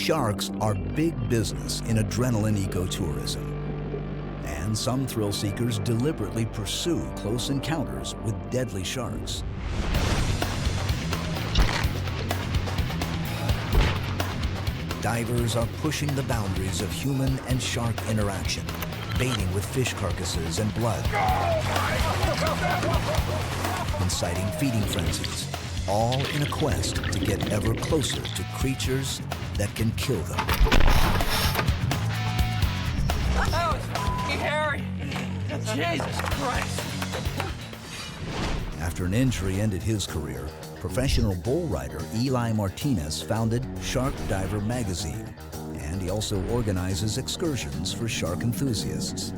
Sharks are big business in adrenaline ecotourism, and some thrill seekers deliberately pursue close encounters with deadly sharks. Divers are pushing the boundaries of human and shark interaction, baiting with fish carcasses and blood, inciting feeding frenzies, all in a quest to get ever closer to creatures that can kill them. That was f***ing hairy! Jesus Christ! After an injury ended his career, professional bull rider Eli Martinez founded Shark Diver magazine, and he also organizes excursions for shark enthusiasts.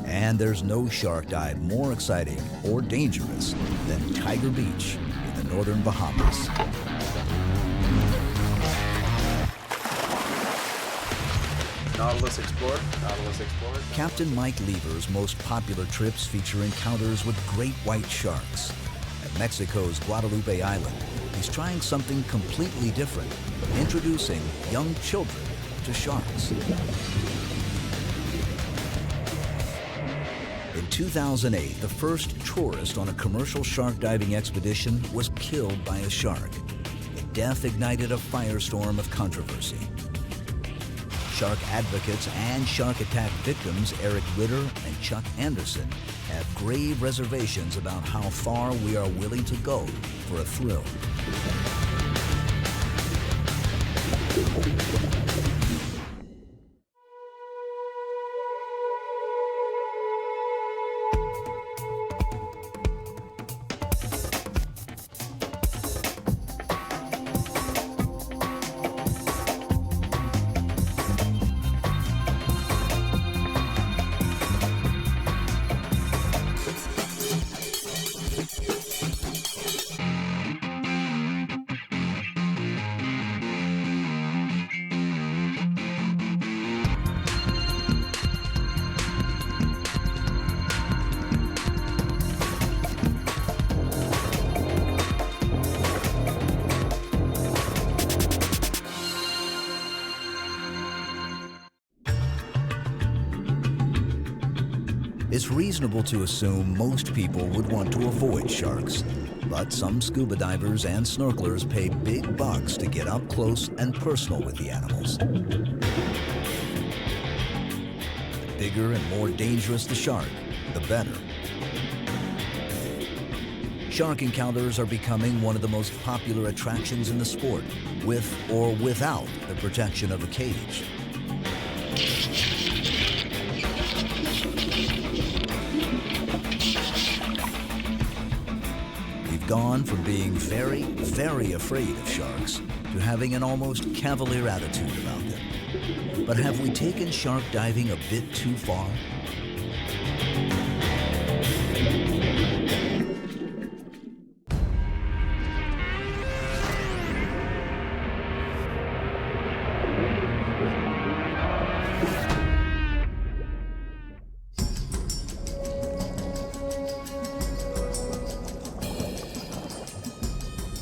And there's no shark dive more exciting or dangerous than Tiger Beach in the northern Bahamas. Nautilus Explorer. Captain Mike Lever's most popular trips feature encounters with great white sharks. At Mexico's Guadalupe Island, he's trying something completely different, introducing young children to sharks. In 2008, the first tourist on a commercial shark diving expedition was killed by a shark. The death ignited a firestorm of controversy. Shark advocates and shark attack victims Eric Ritter and Chuck Anderson have grave reservations about how far we are willing to go for a thrill. It's reasonable to assume most people would want to avoid sharks, but some scuba divers and snorkelers pay big bucks to get up close and personal with the animals. The bigger and more dangerous the shark, the better. Shark encounters are becoming one of the most popular attractions in the sport, with or without the protection of a cage. We've gone from being very, very afraid of sharks to having an almost cavalier attitude about them. But have we taken shark diving a bit too far?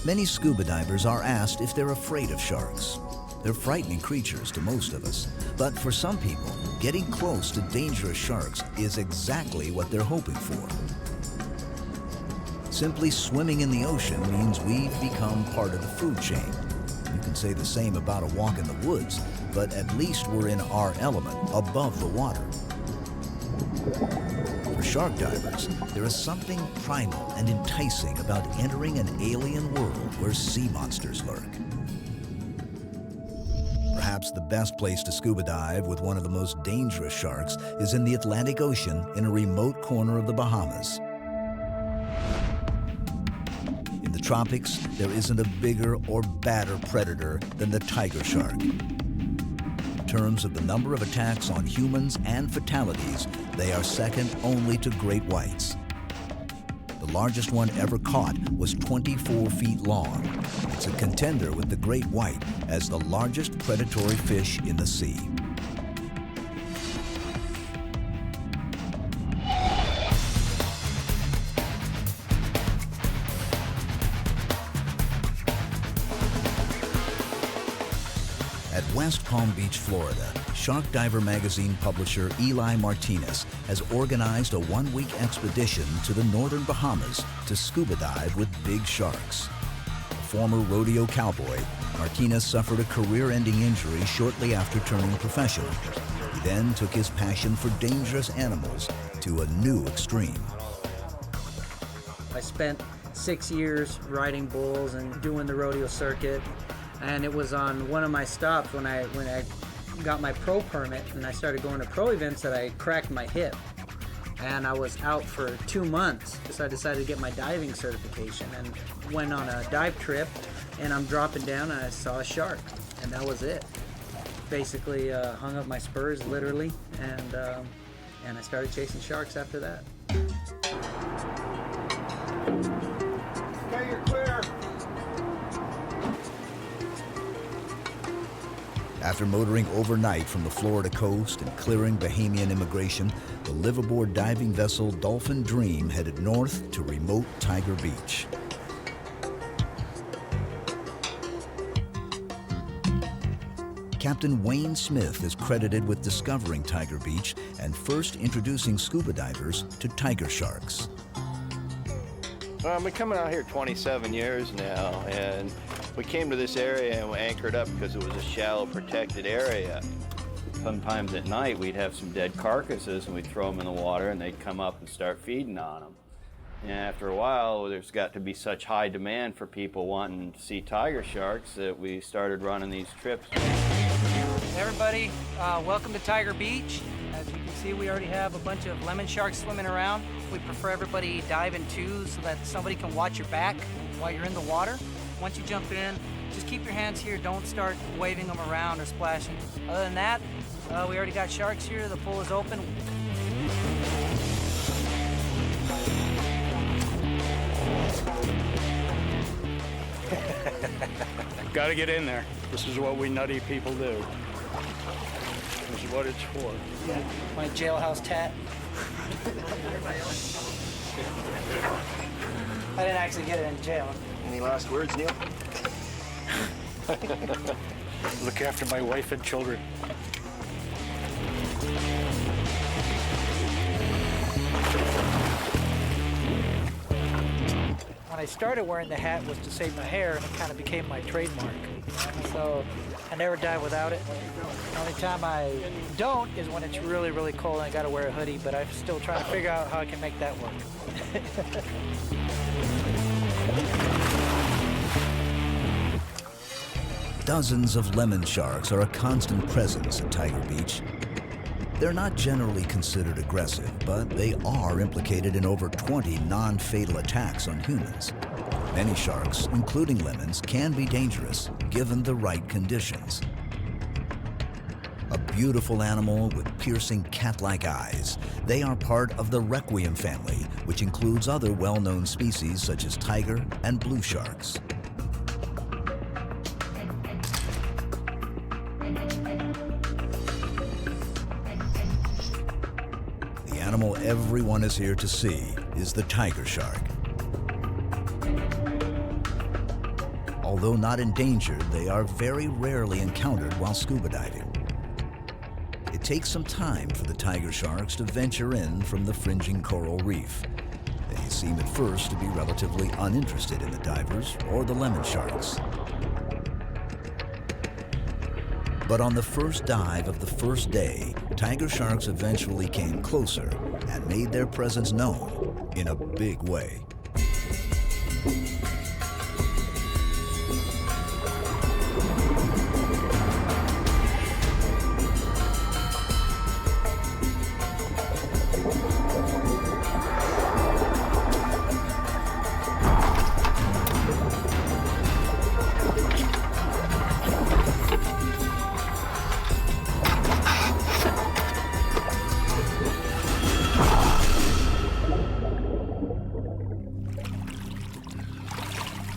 Many scuba divers are asked if they're afraid of sharks. They're frightening creatures to most of us, but for some people, getting close to dangerous sharks is exactly what they're hoping for. Simply swimming in the ocean means we've become part of the food chain. You can say the same about a walk in the woods, but at least we're in our element, above the water. For shark divers, there is something primal and enticing about entering an alien world where sea monsters lurk. Perhaps the best place to scuba dive with one of the most dangerous sharks is in the Atlantic Ocean in a remote corner of the Bahamas. In the tropics, there isn't a bigger or badder predator than the tiger shark. In terms of the number of attacks on humans and fatalities, they are second only to great whites. The largest one ever caught was 24 feet long. It's a contender with the great white as the largest predatory fish in the sea. West Palm Beach, Florida, Shark Diver magazine publisher Eli Martinez has organized a one-week expedition to the northern Bahamas to scuba dive with big sharks. A former rodeo cowboy, Martinez suffered a career-ending injury shortly after turning professional. He then took his passion for dangerous animals to a new extreme. I spent 6 years riding bulls and doing the rodeo circuit, and it was on one of my stops when I got my pro permit and I started going to pro events that I cracked my hip, and I was out for 2 months. So I decided to get my diving certification and went on a dive trip, and I'm dropping down and I saw a shark, and that was it. Basically hung up my spurs literally, and I started chasing sharks after that. Okay, you're clear. After motoring overnight from the Florida coast and clearing Bahamian immigration, the liveaboard diving vessel Dolphin Dream headed north to remote Tiger Beach. Captain Wayne Smith is credited with discovering Tiger Beach and first introducing scuba divers to tiger sharks. Well, I've been coming out here 27 years now, and we came to this area and we anchored up because it was a shallow, protected area. Sometimes at night we'd have some dead carcasses and we'd throw them in the water and they'd come up and start feeding on them. And after a while, there's got to be such high demand for people wanting to see tiger sharks that we started running these trips. Everybody, welcome to Tiger Beach. As you can see, we already have a bunch of lemon sharks swimming around. We prefer everybody dive in twos so that somebody can watch your back while you're in the water. Once you jump in, just keep your hands here. Don't start waving them around or splashing. Other than that, we already got sharks here. The pool is open. Gotta get in there. This is what we nutty people do. This is what it's for. Yeah, my jailhouse tat. I didn't actually get it in jail. Any last words, Neil? Look after my wife and children. When I started wearing the hat was to save my hair, and it kind of became my trademark. So I never dive without it. The only time I don't is when it's really, really cold and I gotta wear a hoodie, but I'm still trying to figure out how I can make that work. Dozens of lemon sharks are a constant presence at Tiger Beach. They're not generally considered aggressive, but they are implicated in over 20 non-fatal attacks on humans. Many sharks, including lemons, can be dangerous given the right conditions. A beautiful animal with piercing cat-like eyes, they are part of the Requiem family, which includes other well-known species such as tiger and blue sharks. The animal everyone is here to see is the tiger shark. Although not endangered, they are very rarely encountered while scuba diving. It takes some time for the tiger sharks to venture in from the fringing coral reef. They seem at first to be relatively uninterested in the divers or the lemon sharks. But on the first dive of the first day, tiger sharks eventually came closer and made their presence known in a big way.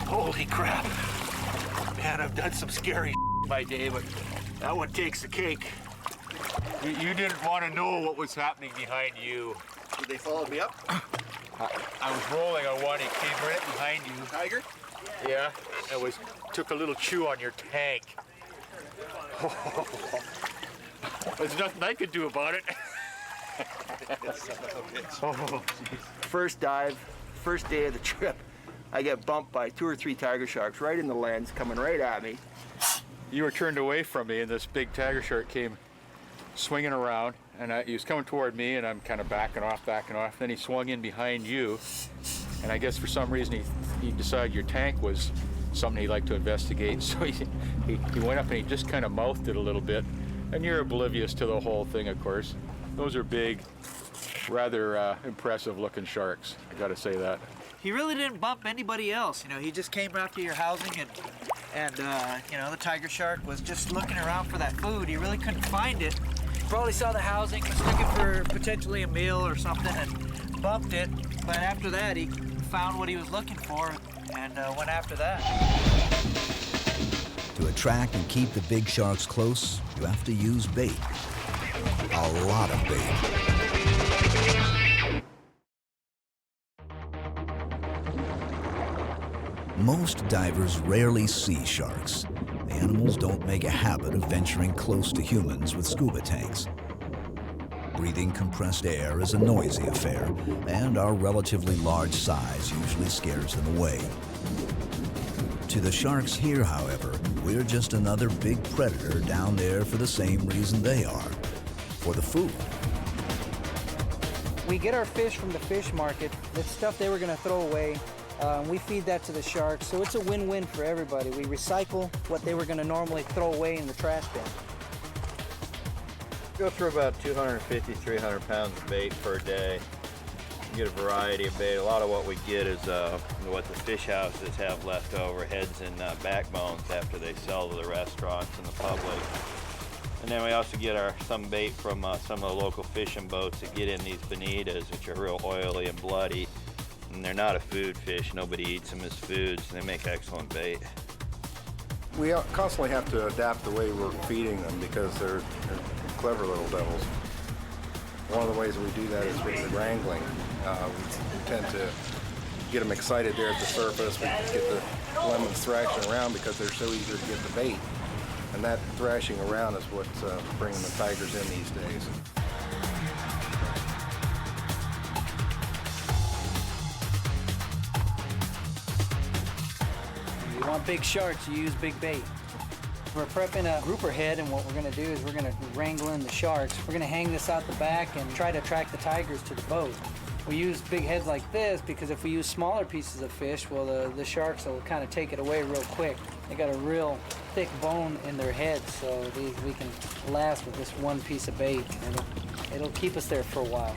Holy crap. Man, I've done some scary my day, but that one takes the cake. You didn't want to know what was happening behind you. Did they follow me up? I was rolling on one, it came right behind you. Tiger? Yeah, took a little chew on your tank. There's nothing I could do about it. Oh, First dive, first day of the trip, I get bumped by 2 or 3 tiger sharks right in the lens, coming right at me. You were turned away from me, and this big tiger shark came swinging around, and he was coming toward me, and I'm kind of backing off. Then he swung in behind you, and I guess for some reason he decided your tank was something he'd like to investigate, so he went up and he just kind of mouthed it a little bit, and you're oblivious to the whole thing, of course. Those are big, rather impressive looking sharks, I gotta say that. He really didn't bump anybody else, you know, he just came after your housing and you know, the tiger shark was just looking around for that food. He really couldn't find it. Probably saw the housing, was looking for potentially a meal or something and bumped it. But after that, he found what he was looking for and went after that. To attract and keep the big sharks close, you have to use bait. A lot of bait. Most divers rarely see sharks. The animals don't make a habit of venturing close to humans with scuba tanks. Breathing compressed air is a noisy affair, and our relatively large size usually scares them away. To the sharks here, however, we're just another big predator down there for the same reason they are, for the food. We get our fish from the fish market. It's stuff they were going to throw away. We feed that to the sharks, so it's a win-win for everybody. We recycle what they were going to normally throw away in the trash bin. Go through about 250, 300 pounds of bait per day. You get a variety of bait. A lot of what we get is what the fish houses have left over, heads and backbones after they sell to the restaurants and the public. And then we also get some bait from some of the local fishing boats that get in these bonitas, which are real oily and bloody. And they're not a food fish. Nobody eats them as foods. They make excellent bait. We constantly have to adapt the way we're feeding them because they're clever little devils. One of the ways we do that is with the wrangling. We tend to get them excited there at the surface. We get the lemons thrashing around because they're so eager to get the bait. And that thrashing around is what's bringing the tigers in these days. If you want big sharks, you use big bait. We're prepping a grouper head, and what we're going to do is we're going to wrangle in the sharks. We're going to hang this out the back and try to attract the tigers to the boat. We use big heads like this because if we use smaller pieces of fish, well, the sharks will kind of take it away real quick. They got a real thick bone in their heads, so we can last with this one piece of bait, and it'll keep us there for a while.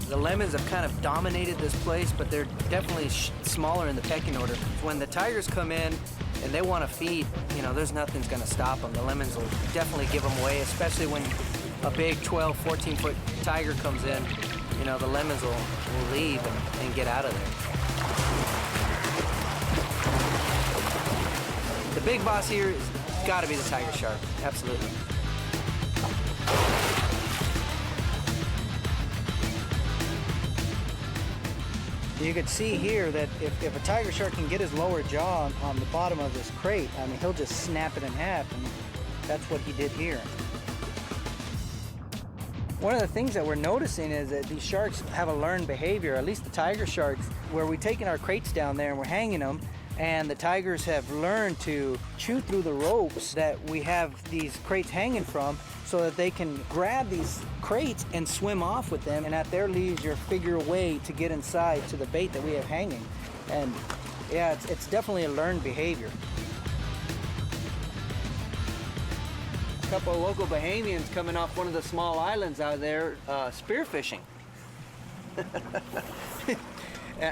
The lemons have kind of dominated this place, but they're definitely smaller in the pecking order. When the tigers come in and they want to feed, you know, there's nothing's going to stop them. The lemons will definitely give them away, especially when a big 12, 14-foot tiger comes in. You know, the lemons will leave and get out of there. The big boss here has got to be the tiger shark, absolutely. You can see here that if a tiger shark can get his lower jaw on the bottom of this crate, I mean, he'll just snap it in half, and that's what he did here. One of the things that we're noticing is that these sharks have a learned behavior, at least the tiger sharks, where we're taking our crates down there and we're hanging them, and the tigers have learned to chew through the ropes that we have these crates hanging from so that they can grab these crates and swim off with them, and at their leisure figure a way to get inside to the bait that we have hanging. And yeah, it's definitely a learned behavior. couple of local Bahamians coming off one of the small islands out there spearfishing.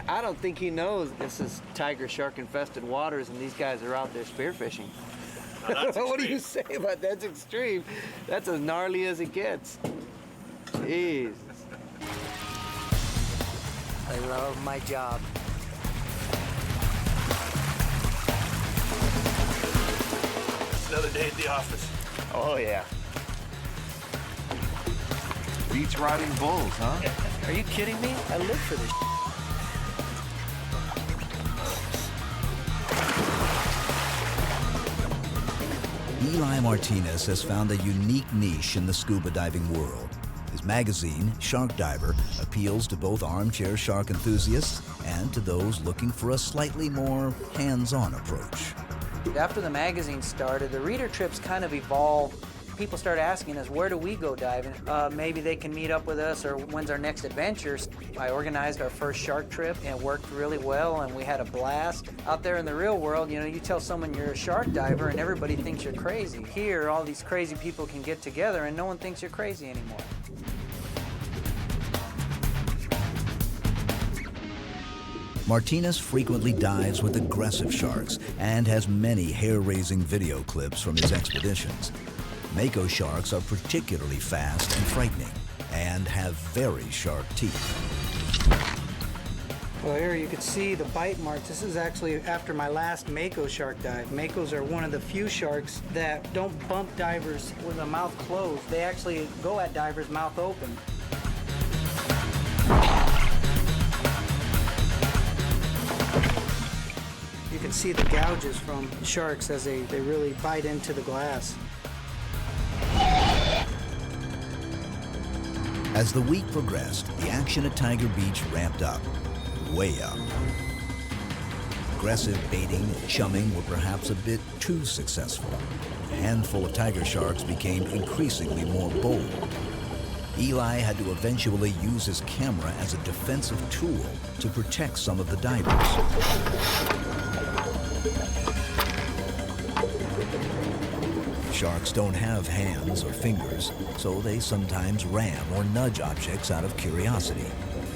I don't think he knows this is tiger shark infested waters and these guys are out there spearfishing. What do you say about that? That's extreme? That's as gnarly as it gets. Jeez. I love my job. Another day at the office. Oh, yeah. Beach riding bulls, huh? Are you kidding me? I live for this. Eli Martinez has found a unique niche in the scuba diving world. His magazine, Shark Diver, appeals to both armchair shark enthusiasts and to those looking for a slightly more hands-on approach. After the magazine started, the reader trips kind of evolved. People started asking us, where do we go diving? Maybe they can meet up with us, or when's our next adventure? I organized our first shark trip, and it worked really well, and we had a blast. Out there in the real world, you know, you tell someone you're a shark diver, and everybody thinks you're crazy. Here, all these crazy people can get together, and no one thinks you're crazy anymore. Martinez frequently dives with aggressive sharks and has many hair-raising video clips from his expeditions. Mako sharks are particularly fast and frightening and have very sharp teeth. Well, here you can see the bite marks. This is actually after my last Mako shark dive. Makos are one of the few sharks that don't bump divers with a mouth closed. They actually go at divers mouth open. You can see the gouges from sharks as they really bite into the glass. As the week progressed, the action at Tiger Beach ramped up, way up. Aggressive baiting and chumming were perhaps a bit too successful. A handful of tiger sharks became increasingly more bold. Eli had to eventually use his camera as a defensive tool to protect some of the divers. Sharks don't have hands or fingers, so they sometimes ram or nudge objects out of curiosity.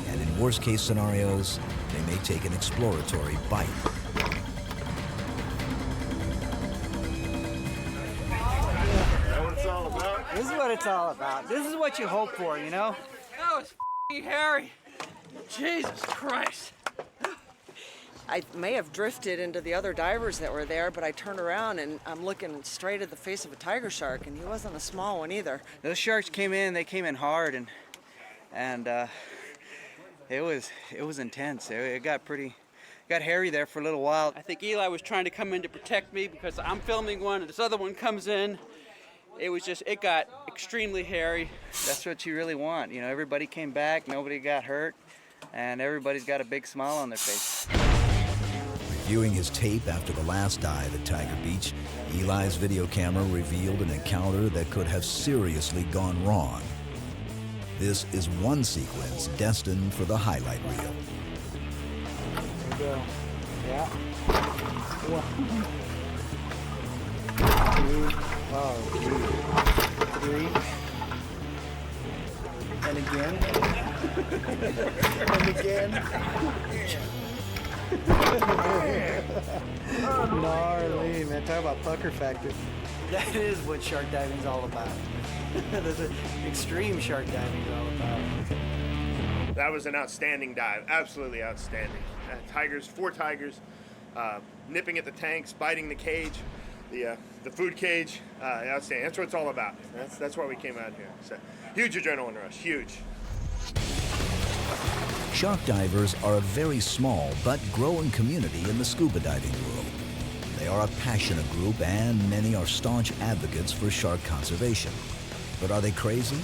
And in worst-case scenarios, they may take an exploratory bite. This is what it's all about. This is what you hope for, you know? That was f***ing hairy. Jesus Christ. I may have drifted into the other divers that were there, but I turned around and I'm looking straight at the face of a tiger shark, and he wasn't a small one either. Those sharks came in, they came in hard, and it was intense. It got hairy there for a little while. I think Eli was trying to come in to protect me because I'm filming one and this other one comes in. It got extremely hairy. That's what you really want. You know, everybody came back, nobody got hurt, and everybody's got a big smile on their face. Reviewing his tape after the last dive at Tiger Beach, Eli's video camera revealed an encounter that could have seriously gone wrong. This is one sequence destined for the highlight reel. There you go. Yeah. 1, 2, oh, 3. And again. And again. Gnarly, man. Talk about pucker factor. That is what shark diving is all about. That's what extreme shark diving is all about. That was an outstanding dive, absolutely outstanding. Tigers, 4 tigers, nipping at the tanks, biting the cage, the food cage, outstanding. That's what it's all about. That's why we came out here. So, huge adrenaline rush, huge. Shark divers are a very small but growing community in the scuba diving world. They are a passionate group and many are staunch advocates for shark conservation. But are they crazy?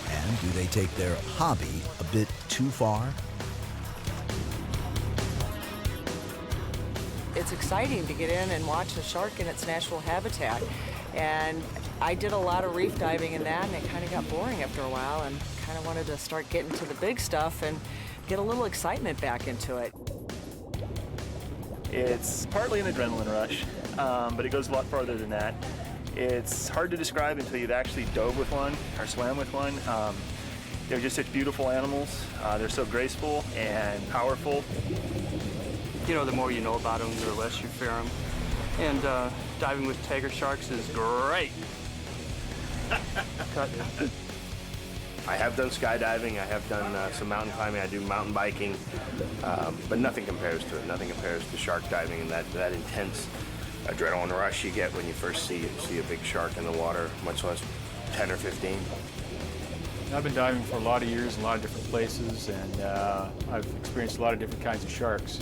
And do they take their hobby a bit too far? It's exciting to get in and watch a shark in its natural habitat. And I did a lot of reef diving in that, and it kind of got boring after a while, and kind of wanted to start getting to the big stuff and get a little excitement back into it. It's partly an adrenaline rush, but it goes a lot farther than that. It's hard to describe until you've actually dove with one or swam with one. They're just such beautiful animals. They're so graceful and powerful. You know, the more you know about them, the less you fear them. And diving with tiger sharks is great. I have done skydiving, I have done some mountain climbing, I do mountain biking, but nothing compares to it. Nothing compares to shark diving and that intense adrenaline rush you get when you first see a big shark in the water, much less 10 or 15. I've been diving for a lot of years in a lot of different places, and I've experienced a lot of different kinds of sharks.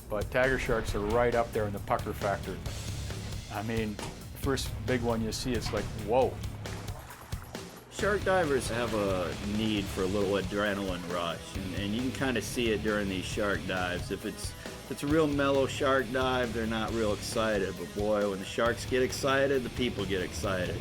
But tiger sharks are right up there in the pucker factor. I mean, first big one you see, it's like, whoa. Shark divers have a need for a little adrenaline rush, and you can kind of see it during these shark dives. If it's a real mellow shark dive, they're not real excited. But boy, when the sharks get excited, the people get excited.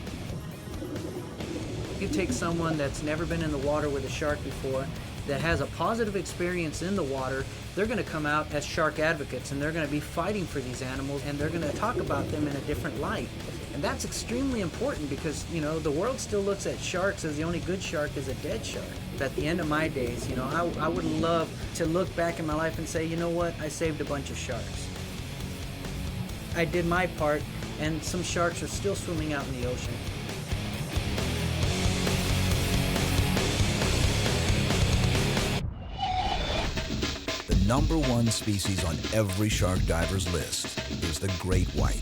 You take someone that's never been in the water with a shark before, that has a positive experience in the water, they're going to come out as shark advocates, and they're going to be fighting for these animals, and they're going to talk about them in a different light. And that's extremely important because, you know, the world still looks at sharks as the only good shark is a dead shark. At the end of my days, you know, I would love to look back in my life and say, you know what, I saved a bunch of sharks. I did my part, and some sharks are still swimming out in the ocean. The #1 species on every shark diver's list is the great white.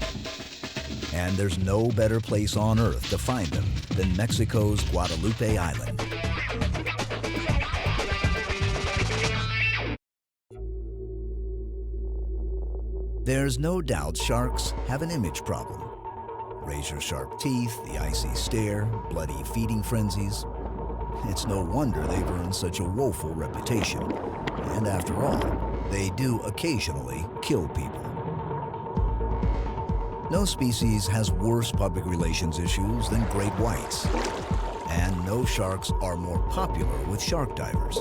And there's no better place on Earth to find them than Mexico's Guadalupe Island. There's no doubt sharks have an image problem. Razor-sharp teeth, the icy stare, bloody feeding frenzies. It's no wonder they've earned such a woeful reputation. And after all, they do occasionally kill people. No species has worse public relations issues than great whites. And no sharks are more popular with shark divers.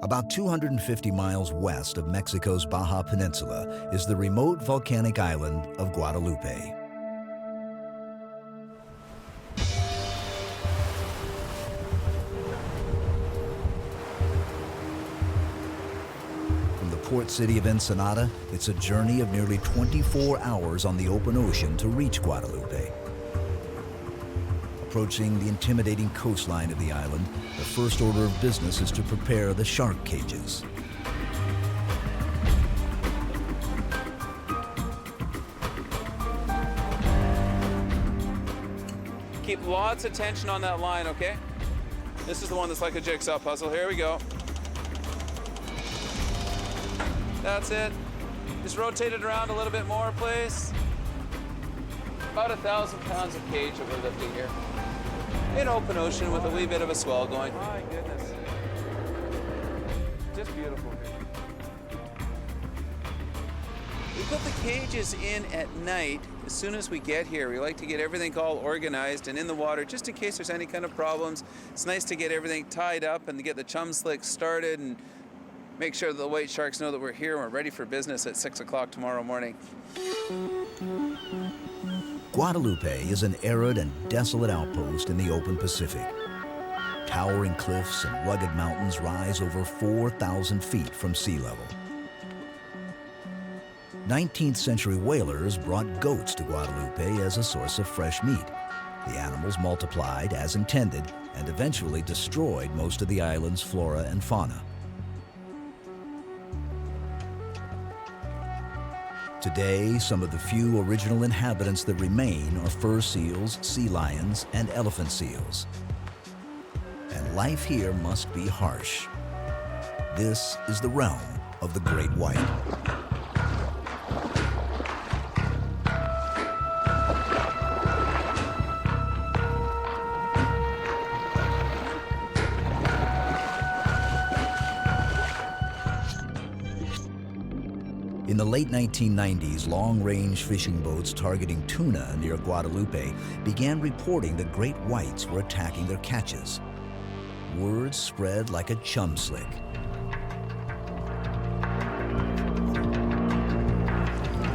About 250 miles west of Mexico's Baja Peninsula is the remote volcanic island of Guadalupe. From the port city of Ensenada, it's a journey of nearly 24 hours on the open ocean to reach Guadalupe. Approaching the intimidating coastline of the island, the first order of business is to prepare the shark cages. Keep lots of tension on that line, okay? This is the one that's like a jigsaw puzzle. Here we go. That's it. Just rotate it around a little bit more, please. About 1,000 pounds of cage that we're lifting here. In open ocean with a wee bit of a swell going. My goodness. Just beautiful here. We put the cages in at night as soon as we get here. We like to get everything all organized and in the water just in case there's any kind of problems. It's nice to get everything tied up and to get the chum slicks started and make sure that the white sharks know that we're here and we're ready for business at 6 o'clock tomorrow morning. Guadalupe is an arid and desolate outpost in the open Pacific. Towering cliffs and rugged mountains rise over 4,000 feet from sea level. 19th century whalers brought goats to Guadalupe as a source of fresh meat. The animals multiplied as intended and eventually destroyed most of the island's flora and fauna. Today, some of the few original inhabitants that remain are fur seals, sea lions, and elephant seals. And life here must be harsh. This is the realm of the great white. In the late 1990s, long-range fishing boats targeting tuna near Guadalupe began reporting that great whites were attacking their catches. Word spread like a chum slick.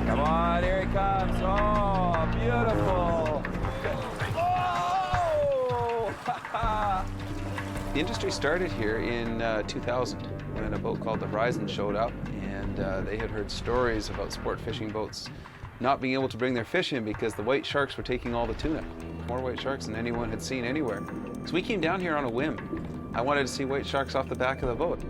Come on, here he comes. Oh, beautiful. Oh! The industry started here in 2000 when a boat called the Horizon showed up, and they had heard stories about sport fishing boats not being able to bring their fish in because the white sharks were taking all the tuna. More white sharks than anyone had seen anywhere. So we came down here on a whim. I wanted to see white sharks off the back of the boat.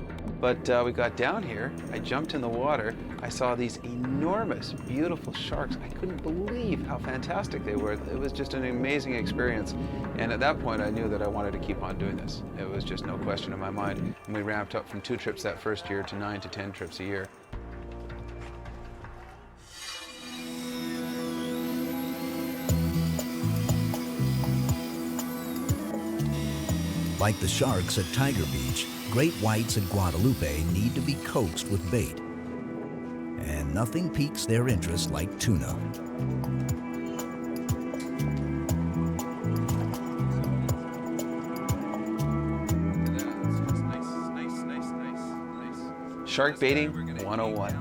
But we got down here, I jumped in the water, I saw these enormous, beautiful sharks. I couldn't believe how fantastic they were. It was just an amazing experience. And at that point, I knew that I wanted to keep on doing this. It was just no question in my mind. And we ramped up from 2 trips that first year to 9 to 10 trips a year. Like the sharks at Tiger Beach, great whites at Guadalupe need to be coaxed with bait. And nothing piques their interest like tuna. Shark baiting 101.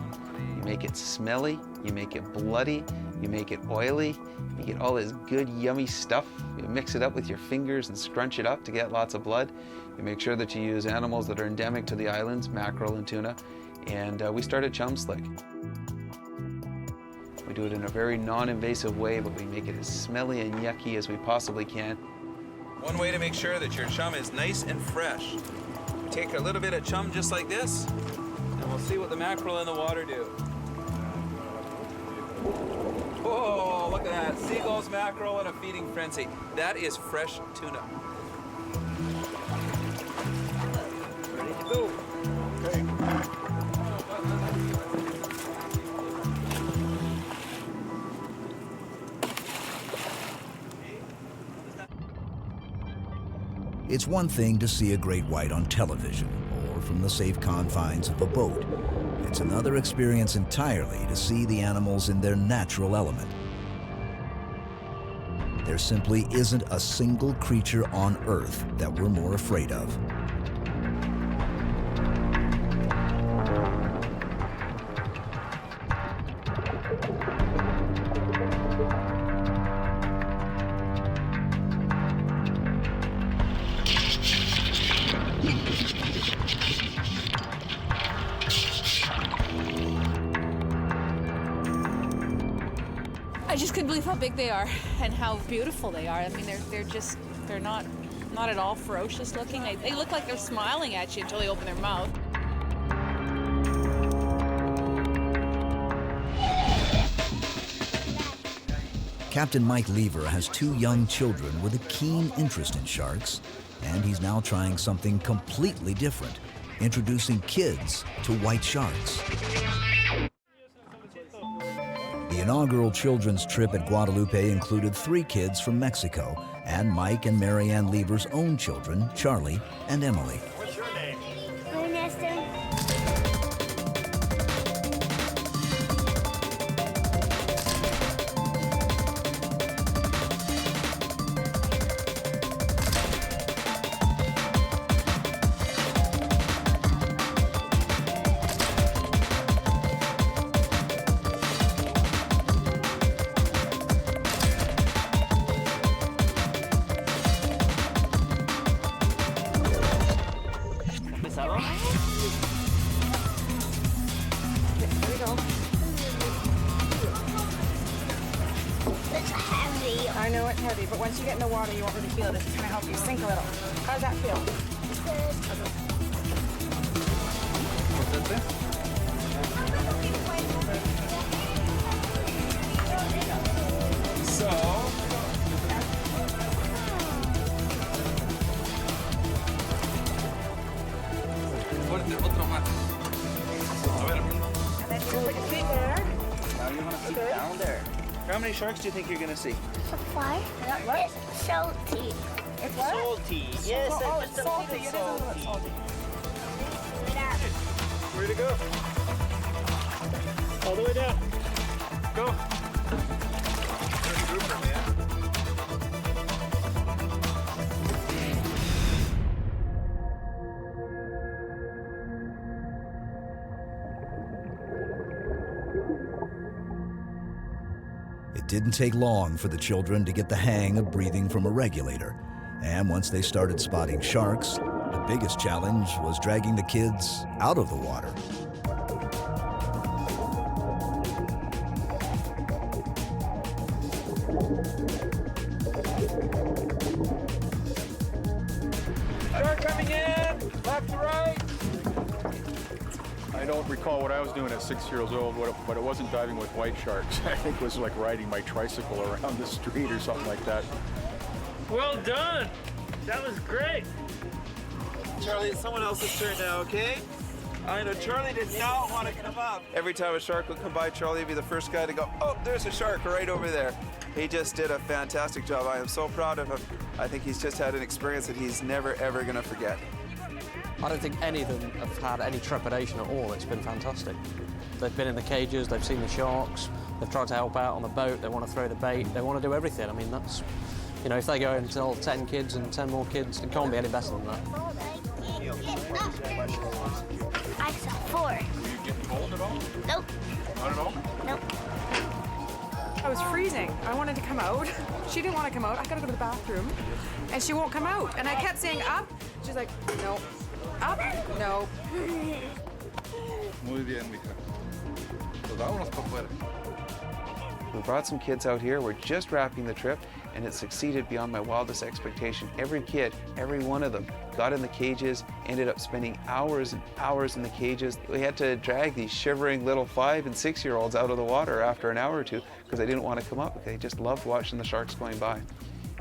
You make it smelly, you make it bloody, you make it oily, you get all this good, yummy stuff. You mix it up with your fingers and scrunch it up to get lots of blood. You make sure that you use animals that are endemic to the islands, mackerel and tuna. And we started chum slick. We do it in a very non-invasive way, but we make it as smelly and yucky as we possibly can. One way to make sure that your chum is nice and fresh. Take a little bit of chum just like this, and we'll see what the mackerel in the water do. Oh, look at that. Seagulls, mackerel, and a feeding frenzy. That is fresh tuna. Ready to go. Okay. It's one thing to see a great white on television or from the safe confines of a boat. It's another experience entirely to see the animals in their natural element. There simply isn't a single creature on Earth that we're more afraid of. I just couldn't believe how big they are and how beautiful they are. I mean, they're not at all ferocious looking. They look like they're smiling at you until they open their mouth. Captain Mike Lever has 2 young children with a keen interest in sharks, and he's now trying something completely different, introducing kids to white sharks. The inaugural children's trip at Guadalupe included 3 kids from Mexico and Mike and Marianne Lever's own children, Charlie and Emily. What's your name? Ernesto. I know it's heavy, but once you get in the water, you won't really feel it. It's just gonna help you sink a little. How does that feel? Otro más. A ver. And then you put your feet there. Now you want to keep down there. How many sharks do you think you're going to see? Supply. It's salty. It's what? Salty. Yes, it's salty. It is a little salty. Where to go? All the way down. Go. It didn't take long for the children to get the hang of breathing from a regulator. And once they started spotting sharks, the biggest challenge was dragging the kids out of the water. Shark coming in, left to right. I don't recall what I was doing at 6 years old, but it wasn't diving with white sharks. I think it was like riding my tricycle around the street or something like that. Well done. That was great. Charlie, it's someone else's turn now, okay? I know Charlie did not want to come up. Every time a shark would come by, Charlie would be the first guy to go, oh, there's a shark right over there. He just did a fantastic job. I am so proud of him. I think he's just had an experience that he's never, ever going to forget. I don't think any of them have had any trepidation at all. It's been fantastic. They've been in the cages, they've seen the sharks, they've tried to help out on the boat, they want to throw the bait, they want to do everything. I mean, that's, you know, if they go and tell 10 kids and 10 more kids, it can't be any better than that. I saw 4. Were you getting cold at all? Nope. Not at all? Nope. I was freezing. I wanted to come out. She didn't want to come out. I gotta go to the bathroom. And she won't come out. And I kept saying up. She's like, no. Up? No. Muy bien, mija. Pues vámonos para afuera. We brought some kids out here. We're just wrapping the trip, and it succeeded beyond my wildest expectation. Every kid, every one of them, got in the cages, ended up spending hours and hours in the cages. We had to drag these shivering little 5- and 6-year-olds out of the water after an hour or two because they didn't want to come up. They just loved watching the sharks going by.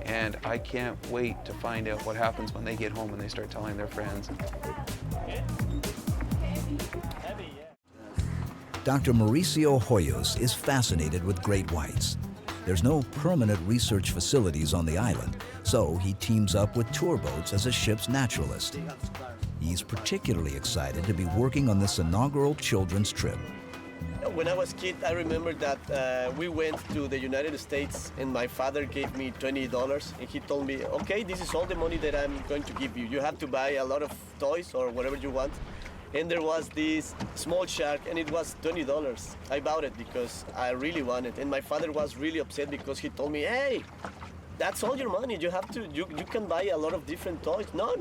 And I can't wait to find out what happens when they get home and they start telling their friends. Dr. Mauricio Hoyos is fascinated with great whites. There's no permanent research facilities on the island, so he teams up with tour boats as a ship's naturalist. He's particularly excited to be working on this inaugural children's trip. When I was a kid, I remember that we went to the United States and my father gave me $20 and he told me, okay, this is all the money that I'm going to give you. You have to buy a lot of toys or whatever you want. And there was this small shark and it was $20. I bought it because I really wanted it. And my father was really upset because he told me, hey, that's all your money. You have to, you can buy a lot of different toys. No,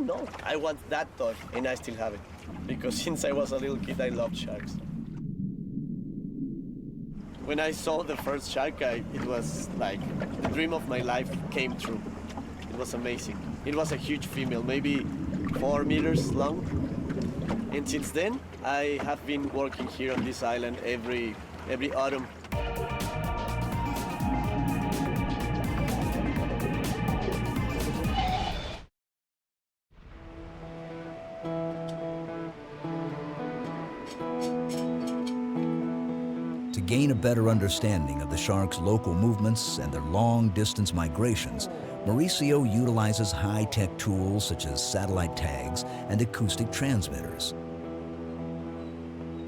I want that toy and I still have it. Because since I was a little kid, I loved sharks. When I saw the first shark, it was like the dream of my life came true. It was amazing. It was a huge female, maybe 4 meters long. And since then, I have been working here on this island every autumn. To gain a better understanding of the sharks' local movements and their long-distance migrations, Mauricio utilizes high-tech tools such as satellite tags and acoustic transmitters.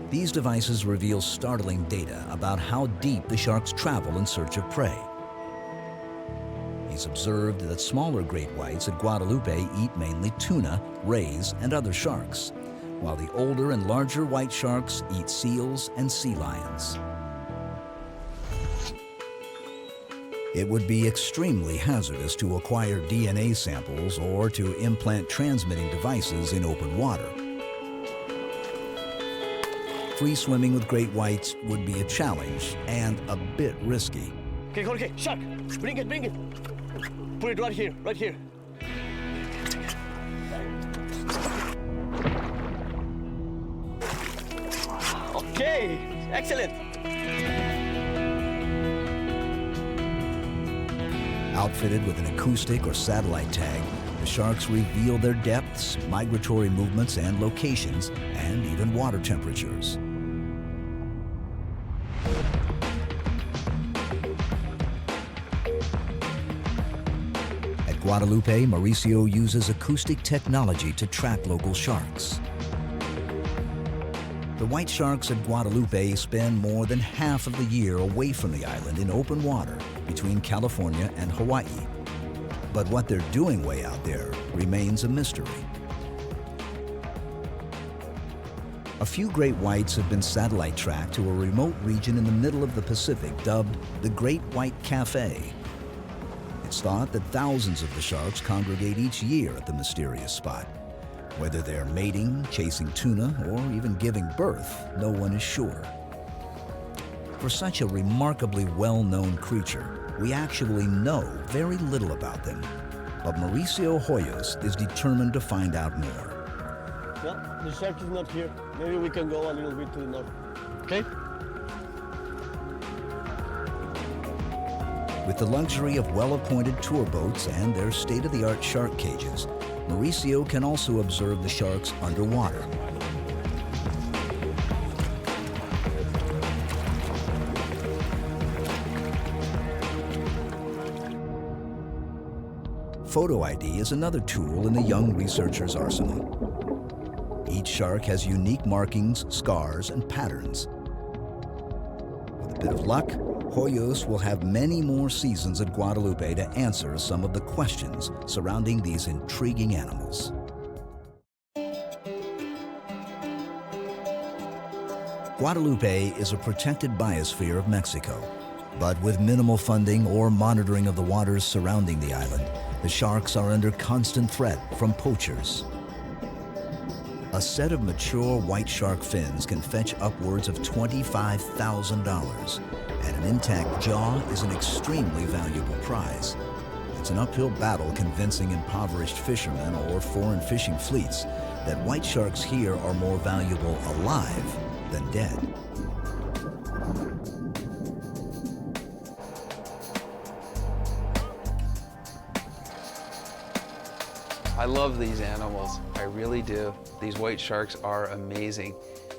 These devices reveal startling data about how deep the sharks travel in search of prey. He's observed that smaller great whites at Guadalupe eat mainly tuna, rays, and other sharks, while the older and larger white sharks eat seals and sea lions. It would be extremely hazardous to acquire DNA samples or to implant transmitting devices in open water. Free swimming with great whites would be a challenge and a bit risky. Okay, Jorge, shark, bring it. Put it right here. Okay, excellent. Outfitted with an acoustic or satellite tag, the sharks reveal their depths, migratory movements and locations, and even water temperatures. At Guadalupe, Mauricio uses acoustic technology to track local sharks. The white sharks at Guadalupe spend more than half of the year away from the island in open water between California and Hawaii. But what they're doing way out there remains a mystery. A few great whites have been satellite tracked to a remote region in the middle of the Pacific dubbed the Great White Cafe. It's thought that thousands of the sharks congregate each year at the mysterious spot. Whether they're mating, chasing tuna, or even giving birth, no one is sure. For such a remarkably well-known creature, we actually know very little about them. But Mauricio Hoyos is determined to find out more. Well, the shark is not here. Maybe we can go a little bit to the north. Okay? With the luxury of well-appointed tour boats and their state-of-the-art shark cages, Mauricio can also observe the sharks underwater. Photo ID is another tool in the young researcher's arsenal. Each shark has unique markings, scars, and patterns. With a bit of luck, Hoyos will have many more seasons at Guadalupe to answer some of the questions surrounding these intriguing animals. Guadalupe is a protected biosphere of Mexico, but with minimal funding or monitoring of the waters surrounding the island, the sharks are under constant threat from poachers. A set of mature white shark fins can fetch upwards of $25,000, and an intact jaw is an extremely valuable prize. It's an uphill battle convincing impoverished fishermen or foreign fishing fleets that white sharks here are more valuable alive than dead. I love these animals, I really do. These white sharks are amazing.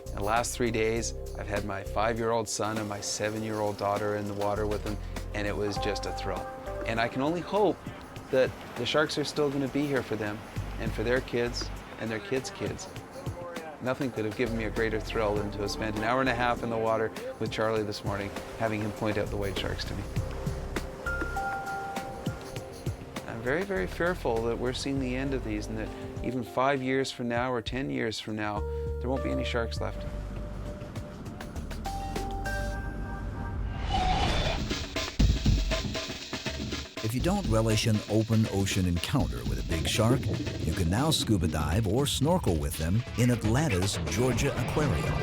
In the last 3 days, I've had my 5-year-old son and my 7-year-old daughter in the water with them, and it was just a thrill. And I can only hope that the sharks are still going to be here for them and for their kids and their kids' kids. Nothing could have given me a greater thrill than to have spent an hour and a half in the water with Charlie this morning, having him point out the white sharks to me. I'm very, very fearful that we're seeing the end of these and that even 5 years from now or 10 years from now, there won't be any sharks left. If you don't relish an open ocean encounter with a big shark, you can now scuba dive or snorkel with them in Atlanta's Georgia Aquarium.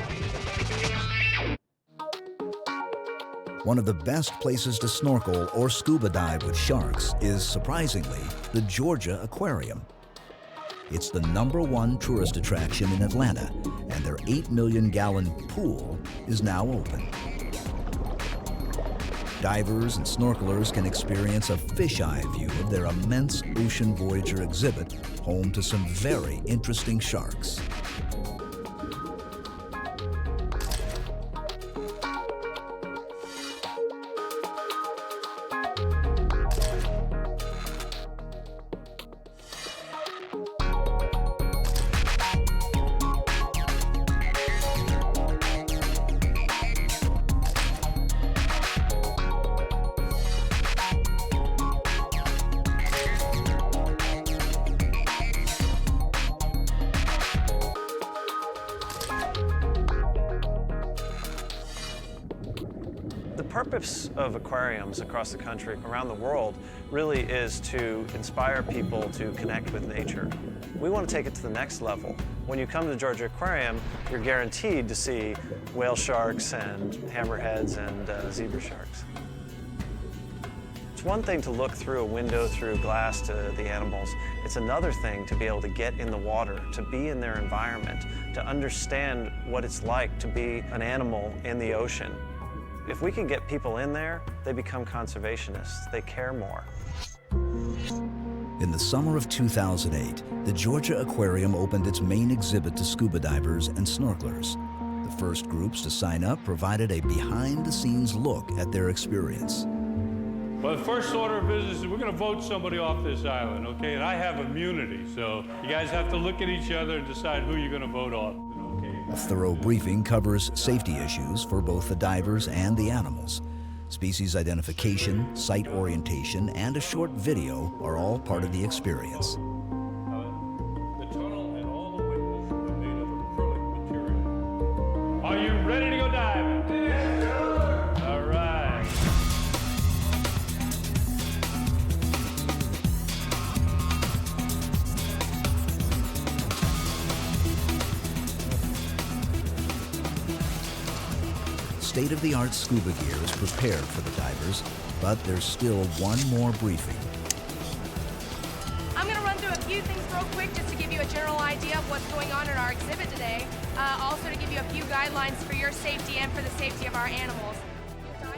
One of the best places to snorkel or scuba dive with sharks is, surprisingly, the Georgia Aquarium. It's the #1 tourist attraction in Atlanta, and their 8 million gallon pool is now open. Divers and snorkelers can experience a fisheye view of their immense Ocean Voyager exhibit, home to some very interesting sharks. The purpose of aquariums across the country, around the world, really is to inspire people to connect with nature. We want to take it to the next level. When you come to the Georgia Aquarium, you're guaranteed to see whale sharks and hammerheads and zebra sharks. It's one thing to look through a window, through glass to the animals. It's another thing to be able to get in the water, to be in their environment, to understand what it's like to be an animal in the ocean. If we can get people in there, they become conservationists. They care more. In the summer of 2008, the Georgia Aquarium opened its main exhibit to scuba divers and snorkelers. The first groups to sign up provided a behind-the-scenes look at their experience. Well, the first order of business is we're going to vote somebody off this island, okay? And I have immunity, so you guys have to look at each other and decide who you're going to vote off, okay? A thorough briefing covers safety issues for both the divers and the animals. Species identification, site orientation, and a short video are all part of the experience. The tunnel and all the windows are made of acrylic material. Are you ready to go diving? Yes, sir. All right. State-of-the-art scuba gear is prepared for the divers, but there's still one more briefing. I'm going to run through a few things real quick just to give you a general idea of what's going on in our exhibit today. Also to give you a few guidelines for your safety and for the safety of our animals.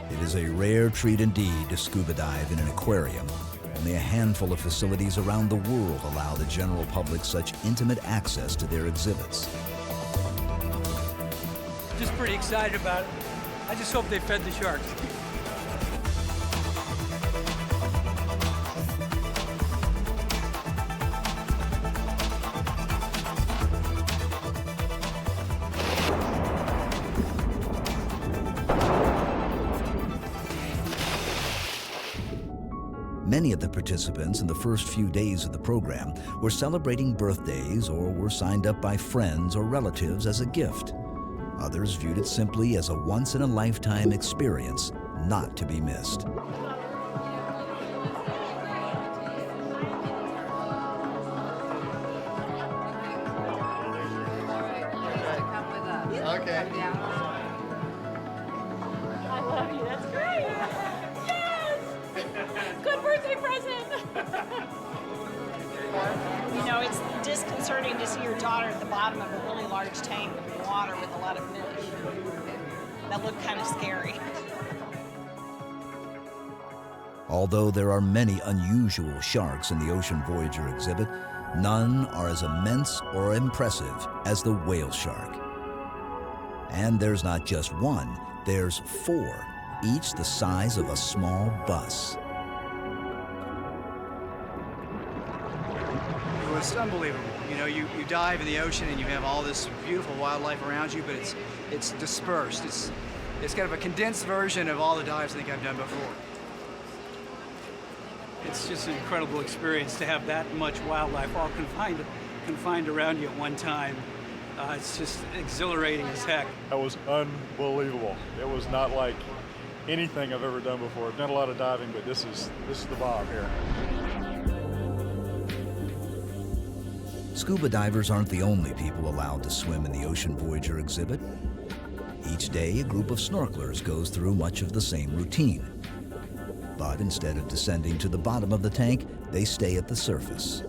It is a rare treat indeed to scuba dive in an aquarium. Only a handful of facilities around the world allow the general public such intimate access to their exhibits. Just pretty excited about it. I just hope they fed the sharks. Many of the participants in the first few days of the program were celebrating birthdays or were signed up by friends or relatives as a gift. Others viewed it simply as a once-in-a-lifetime experience, not to be missed. Okay. I love you. That's great. Yes! Good birthday present. You know, it's disconcerting to see your daughter at the bottom of a really large tank of water with a lot of fish. That looked kind of scary. Although there are many unusual sharks in the Ocean Voyager exhibit, none are as immense or impressive as the whale shark. And there's not just one, there's 4, each the size of a small bus. It was unbelievable. You know, you dive in the ocean and you have all this beautiful wildlife around you, but it's dispersed. It's kind of a condensed version of all the dives I think I've done before. It's just an incredible experience to have that much wildlife all confined around you at one time. It's just exhilarating as heck. That was unbelievable. It was not like anything I've ever done before. I've done a lot of diving, but this is the bomb here. Scuba divers aren't the only people allowed to swim in the Ocean Voyager exhibit. Each day, a group of snorkelers goes through much of the same routine. But instead of descending to the bottom of the tank, they stay at the surface.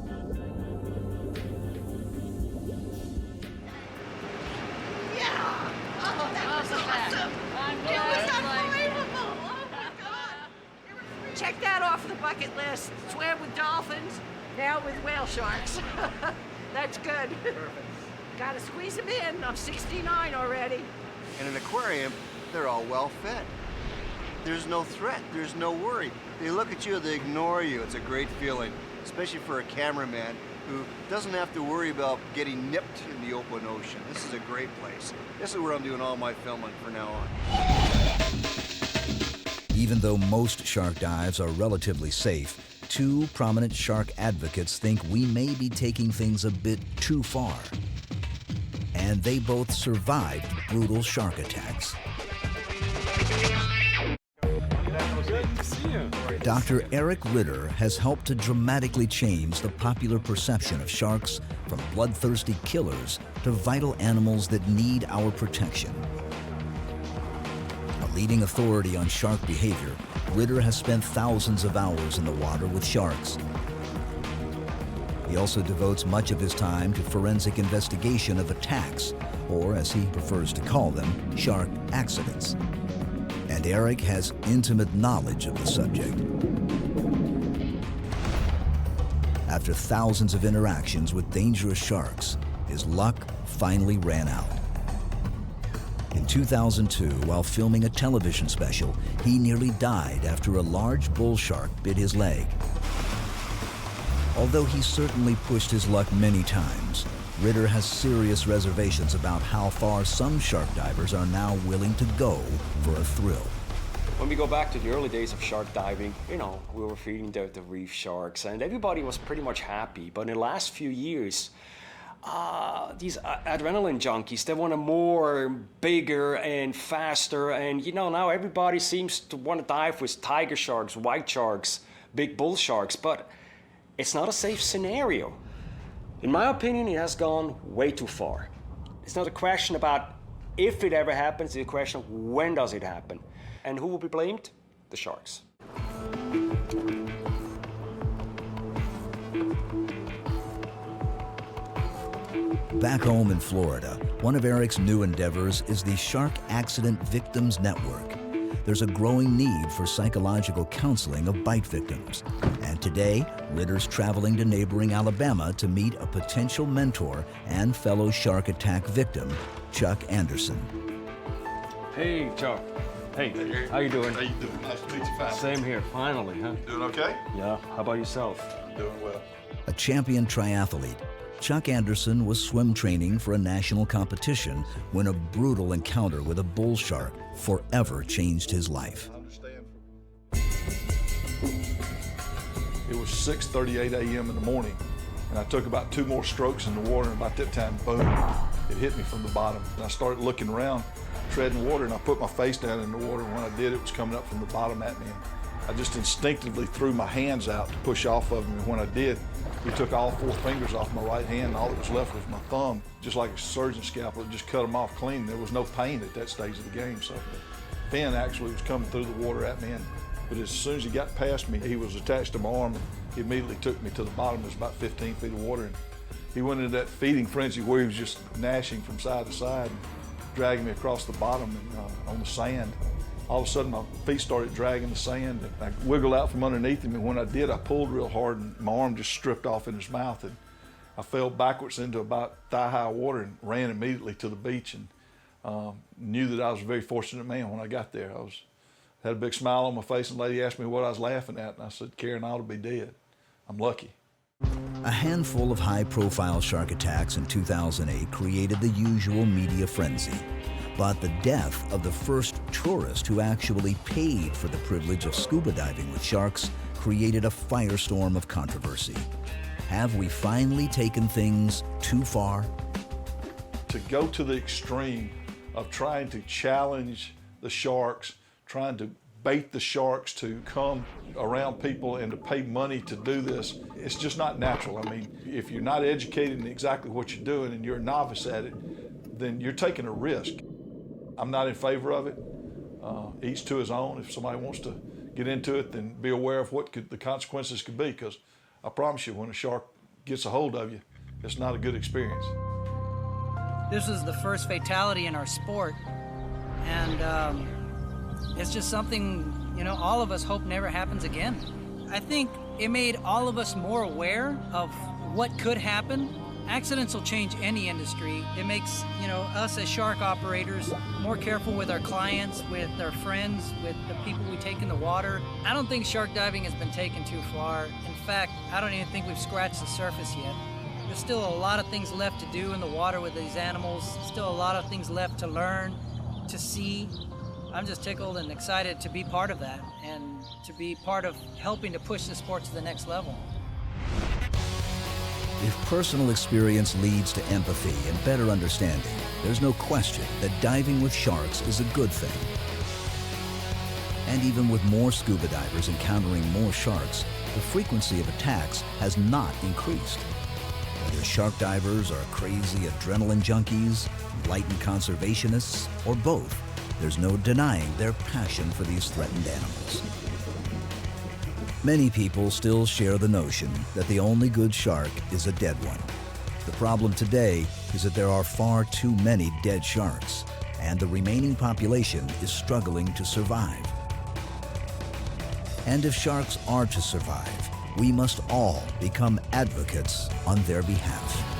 Check that off the bucket list. Swam with dolphins, now with whale sharks. That's good. Gotta squeeze them in. I'm 69 already. In an aquarium, they're all well fed. There's no threat, there's no worry. They look at you, they ignore you. It's a great feeling, especially for a cameraman who doesn't have to worry about getting nipped in the open ocean. This is a great place. This is where I'm doing all my filming from now on. Even though most shark dives are relatively safe, 2 prominent shark advocates think we may be taking things a bit too far. And they both survived brutal shark attacks. Dr. Eric Ritter has helped to dramatically change the popular perception of sharks from bloodthirsty killers to vital animals that need our protection. A leading authority on shark behavior, Ritter has spent thousands of hours in the water with sharks. He also devotes much of his time to forensic investigation of attacks, or as he prefers to call them, shark accidents. And Eric has intimate knowledge of the subject. After thousands of interactions with dangerous sharks, his luck finally ran out. In 2002, while filming a television special, he nearly died after a large bull shark bit his leg. Although he certainly pushed his luck many times, Ritter has serious reservations about how far some shark divers are now willing to go for a thrill. When we go back to the early days of shark diving, you know, we were feeding the reef sharks and everybody was pretty much happy. But in the last few years, these adrenaline junkies, they want more, bigger and faster. And you know, now everybody seems to want to dive with tiger sharks, white sharks, big bull sharks, but it's not a safe scenario. In my opinion, it has gone way too far. It's not a question about if it ever happens, it's a question of when does it happen. And who will be blamed? The sharks. Back home in Florida, one of Eric's new endeavors is the Shark Accident Victims Network. There's a growing need for psychological counseling of bite victims. And today, Ritter's traveling to neighboring Alabama to meet a potential mentor and fellow shark attack victim, Chuck Anderson. Hey, Chuck. Hey, how you doing? How you doing? Nice to meet you, finally. Same here, finally, huh? Doing okay? Yeah, how about yourself? Doing well. A champion triathlete, Chuck Anderson was swim training for a national competition when a brutal encounter with a bull shark forever changed his life. It was 6:38 a.m. in the morning, and I took about 2 more strokes in the water, and about that time, boom, it hit me from the bottom. And I started looking around, treading water, and I put my face down in the water, and when I did, it was coming up from the bottom at me. And I just instinctively threw my hands out to push off of him, and when I did, he took all 4 fingers off my right hand, and all that was left was my thumb. Just like a surgeon's scalpel, it just cut them off clean. There was no pain at that stage of the game, so the fin actually was coming through the water at me. But as soon as he got past me, he was attached to my arm, and he immediately took me to the bottom. It was about 15 feet of water, and he went into that feeding frenzy where he was just gnashing from side to side, and dragging me across the bottom and on the sand. All of a sudden, my feet started dragging the sand, and I wiggled out from underneath him, and when I did, I pulled real hard, and my arm just stripped off in his mouth, and I fell backwards into about thigh-high water and ran immediately to the beach, and knew that I was a very fortunate man when I got there. I had a big smile on my face, and the lady asked me what I was laughing at, and I said, Karen, I ought to be dead. I'm lucky. A handful of high-profile shark attacks in 2008 created the usual media frenzy. But the death of the first tourist who actually paid for the privilege of scuba diving with sharks created a firestorm of controversy. Have we finally taken things too far? To go to the extreme of trying to challenge the sharks, trying to bait the sharks to come around people and to pay money to do this, it's just not natural. I mean, if you're not educated in exactly what you're doing and you're a novice at it, then you're taking a risk. I'm not in favor of it. Each to his own. If somebody wants to get into it, then be aware of what the consequences could be, because I promise you, when a shark gets a hold of you, it's not a good experience. This was the first fatality in our sport, and it's just something, you know, all of us hope never happens again. I think it made all of us more aware of what could happen. Accidents will change any industry. It makes, you know, us as shark operators more careful with our clients, with our friends, with the people we take in the water. I don't think shark diving has been taken too far. In fact, I don't even think we've scratched the surface yet. There's still a lot of things left to do in the water with these animals. Still a lot of things left to learn, to see. I'm just tickled and excited to be part of that and to be part of helping to push the sport to the next level. If personal experience leads to empathy and better understanding, there's no question that diving with sharks is a good thing. And even with more scuba divers encountering more sharks, the frequency of attacks has not increased. Whether shark divers are crazy adrenaline junkies, enlightened conservationists, or both, there's no denying their passion for these threatened animals. Many people still share the notion that the only good shark is a dead one. The problem today is that there are far too many dead sharks, and the remaining population is struggling to survive. And if sharks are to survive, we must all become advocates on their behalf.